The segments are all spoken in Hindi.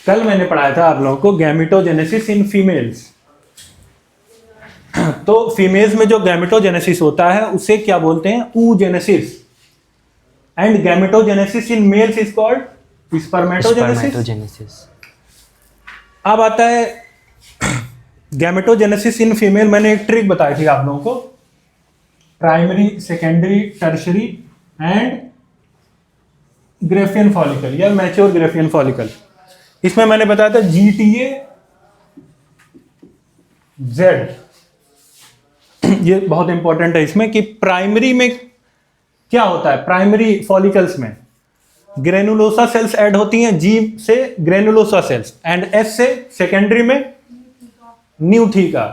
कल मैंने पढ़ाया था आप लोगों को गैमेटोजेनेसिस इन फीमेल्स। तो फीमेल्स में जो गैमेटोजेनेसिस होता है उसे क्या बोलते हैं? oogenesis। And gametogenesis in males is called spermatogenesis. अब आता है गैमेटोजेनेसिस इन फीमेल। मैंने एक ट्रिक बताई थी आप लोगों को, primary, secondary, tertiary and Graafian follicle या मैच्योर ग्रेफियन फॉलिकल। इसमें मैंने बताया था GTA Z। ये बहुत इंपॉर्टेंट है इसमें कि प्राइमरी में क्या होता है। प्राइमरी फॉलिकल्स में ग्रेनुलोसा सेल्स ऐड होती हैं, G से ग्रेनुलोसा सेल्स एंड S से सेकेंडरी में न्यू थीका,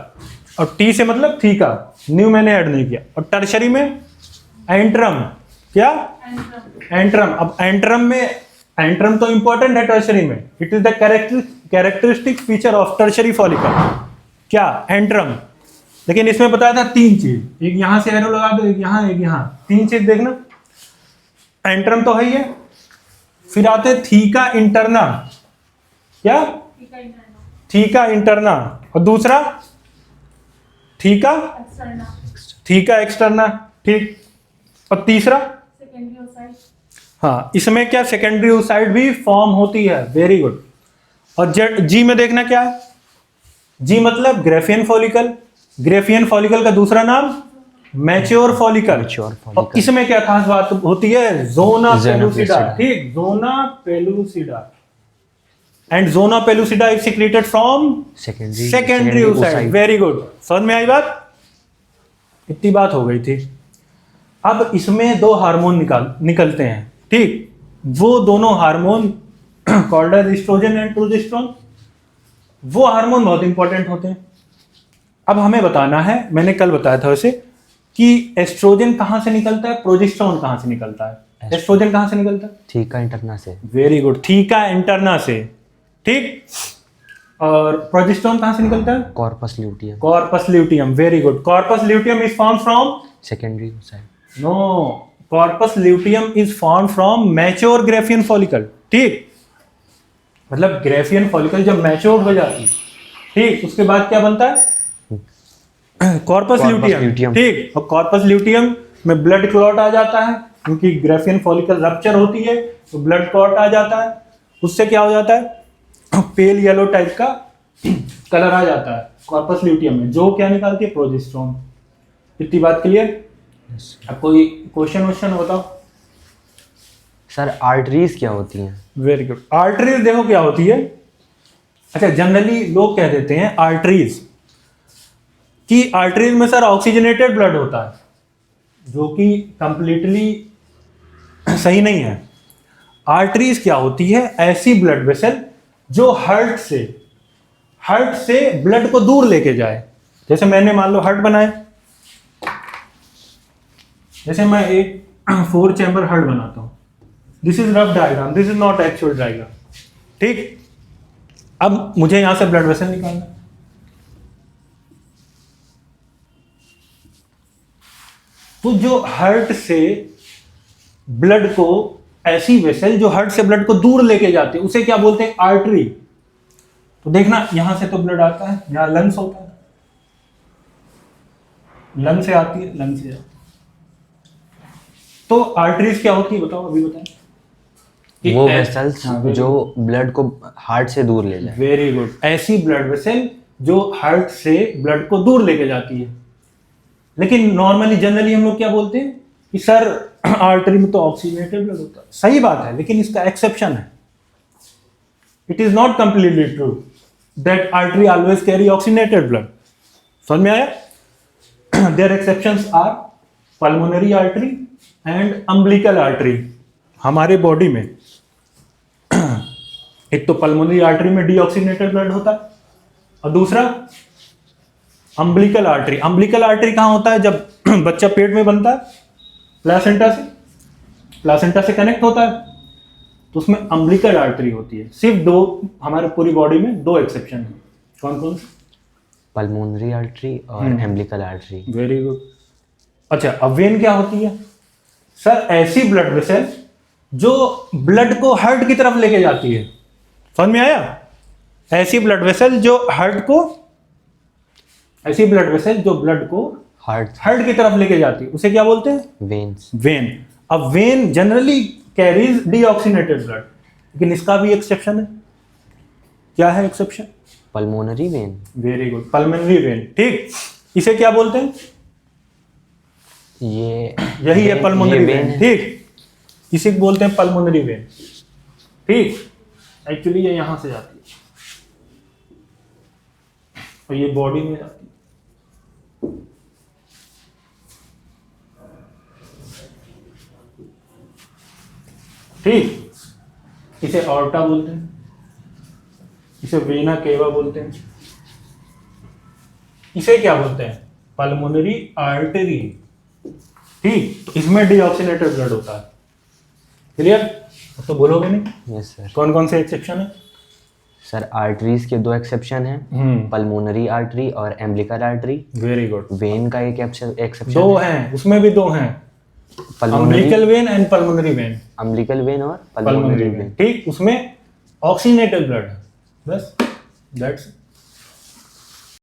और T से मतलब थीका, न्यू मैंने ऐड नहीं किया। और टर्शरी में एंट्रम, क्या? एंट्रम। अब एंट्रम में, एंट्रम तो इंपॉर्टेंट है टर्शरी में, it is the characteristic feature of tertiary follicle, क्या? एंट्रम। लेकिन इसमें बताया था 3 चीज, एक यहां से एरो लगा दो, एक यहां, एक यहां, 3 चीज देखना। एंट्रम तो है ही है, फिर आते थीका इंटरना, क्या? थीका इंटरना, और दूसरा थीका एक्सटर्ना, ठीक। और तीसरा, हाँ, इसमें क्या? सेकेंडरी ओसाइड भी फॉर्म होती है, वेरी गुड। और जी में देखना क्या है? जी मतलब ग्रेफियन फॉलिकल। ग्रेफियन फॉलिकल का दूसरा नाम मैच्योर फॉलिकल। और इसमें क्या खास बात होती है? जोना पेलुसिडा, ठीक, zona pellucida. And zona pellucida is secreted from secondary oocyte. Very good, समझ में आई बात? इतनी बात हो गई थी। अब इसमें 2 हार्मोन निकलते हैं, ठीक। वो दोनों hormone called as estrogen and progesterone. वो हार्मोन बहुत इंपॉर्टेंट होते हैं। अब हमें बताना है, मैंने कल बताया था वैसे, कि एस्ट्रोजन कहां से निकलता है, प्रोजेस्टेरोन कहां से निकलता है। एस्ट्रोजन कहां से निकलता है? थीका इंटरना से। वेरी गुड, थीका इंटरना से, ठीक। और प्रोजेस्टेरोन कहां से निकलता है? Corpus luteum. Corpus luteum, very good. Corpus luteum is form from secondary oocyte. No, corpus luteum is form from mature graafian follicle, ठीक। मतलब ग्रेफियन फॉलिकल जब मैच्योर हो जाती है, ठीक, उसके बाद क्या बनता है? कॉर्पस ल्यूटियम, ठीक। और कॉर्पस ल्यूटियम में ब्लड क्लॉट आ जाता है, क्योंकि ग्रेफियन फॉलिकल रप्चर होती है तो ब्लड क्लॉट आ जाता है। उससे क्या हो जाता है? पेल येलो टाइप का कलर आ जाता है कॉर्पस ल्यूटियम में, जो क्या निकालती है? प्रोजेस्टेरोन। इतनी बात क्लियर? अब कोई क्वेश्चन बताओ सर। आर्टरीज क्या होती हैं? Very good. आर्टरीज देखो क्या होती है। अच्छा, जनरली लोग कह देते हैं आर्टरीज कि आर्टरीज में सर ऑक्सीजनेटेड ब्लड होता है, जो कि कंप्लीटली सही नहीं है। आर्टरीज क्या होती है? ऐसी ब्लड वेसल जो हार्ट से ब्लड को दूर लेके जाए। जैसे मैंने मान लो हार्ट बनाए, जैसे मैं एक 4 चैम्बर हार्ट बनाता हूं, this is rough diagram, this is not actual diagram, ठीक। अब मुझे यहां से ब्लड वेसल निकालना, तो जो हार्ट से ब्लड को, ऐसी वेसल जो हार्ट से ब्लड को दूर लेके जाती है, उसे क्या बोलते हैं? आर्टरी। तो देखना, यहां से तो ब्लड आता है, यहां लंग्स होता है, लंग से आती है, लंग से जाती है। तो आर्टरीज क्या होती है बताओ, अभी बताएं। वो वेसल्स जो ब्लड को हार्ट से दूर ले जाए। वेरी गुड, ऐसी ब्लड वेसल जो हार्ट से ब्लड को दूर लेके जाती है। लेकिन नॉर्मली, जनरली हम लोग क्या बोलते हैं कि सर आर्टरी में तो ऑक्सीजनेटेड ब्लड होता है। सही बात है, लेकिन इसका एक्सेप्शन है। It is not completely true that artery always carry oxygenated blood. समझ में आया? There exceptions are pulmonary artery and umbilical artery. हमारे बॉडी में एक तो पल्मोनरी आर्टरी में डीऑक्सीजनेटेड ब्लड होता है, और दूसरा अम्बिलिकल आर्टरी। अम्बिलिकल आर्टरी कहां होता है? जब बच्चा पेट में बनता है, प्लासेंटा से कनेक्ट होता है, तो उसमें अम्बिलिकल आर्टरी होती है। सिर्फ 2, हमारे पूरी बॉडी में 2 एक्सेप्शन है। कौन कौन से? पल्मोनरी आर्टरी और एम्बिलिकल आर्टरी। Very good. अच्छा, अब वेन क्या होती है? सर ऐसी ब्लड वेसल जो ब्लड को हार्ट की तरफ लेके जाती है। समझ में आया? ऐसी ब्लड वेसल जो हार्ट को, ऐसी ब्लड वेसल जो ब्लड को हार्ट की तरफ लेके जाती है, उसे क्या बोलते हैं? वेन्स। वेन। अब when generally carries deoxygenated blood, लेकिन इसका भी एक्सेप्शन है। क्या है exception? Pulmonary vein. Very good, pulmonary vein. ठीक, इसे क्या बोलते हैं? ये यही है पल्मोनरी ये वेन। है। ठीक, इसे बोलते हैं पल्मोनरी वेन। ठीक, एक्चुअली ये यहां से जाती है और ये बॉडी में जाती है। ठीक, इसे ऑर्टा बोलते हैं, इसे वेना केवा बोलते हैं, इसे क्या बोलते हैं? Pulmonary artery. ठीक, तो इसमें डीऑक्सीनेटेड ब्लड होता है। क्लियर? तो बोलोगे नहीं? Yes sir. कौन कौन से एक्सेप्शन है? सर आर्टरीज के 2 एक्सेप्शन हैं, पल्मोनरी आर्टरी और umbilical artery. Very good. When का एक एक्सेप्शन दो हैं, उसमें भी दो हैं, umbilical when and pulmonary vein. Umbilical when और पल्मोनरी पल्मोनरी वेन। वेन। ठीक, उसमें ऑक्सीनेटेड ब्लड है, बस दैट्स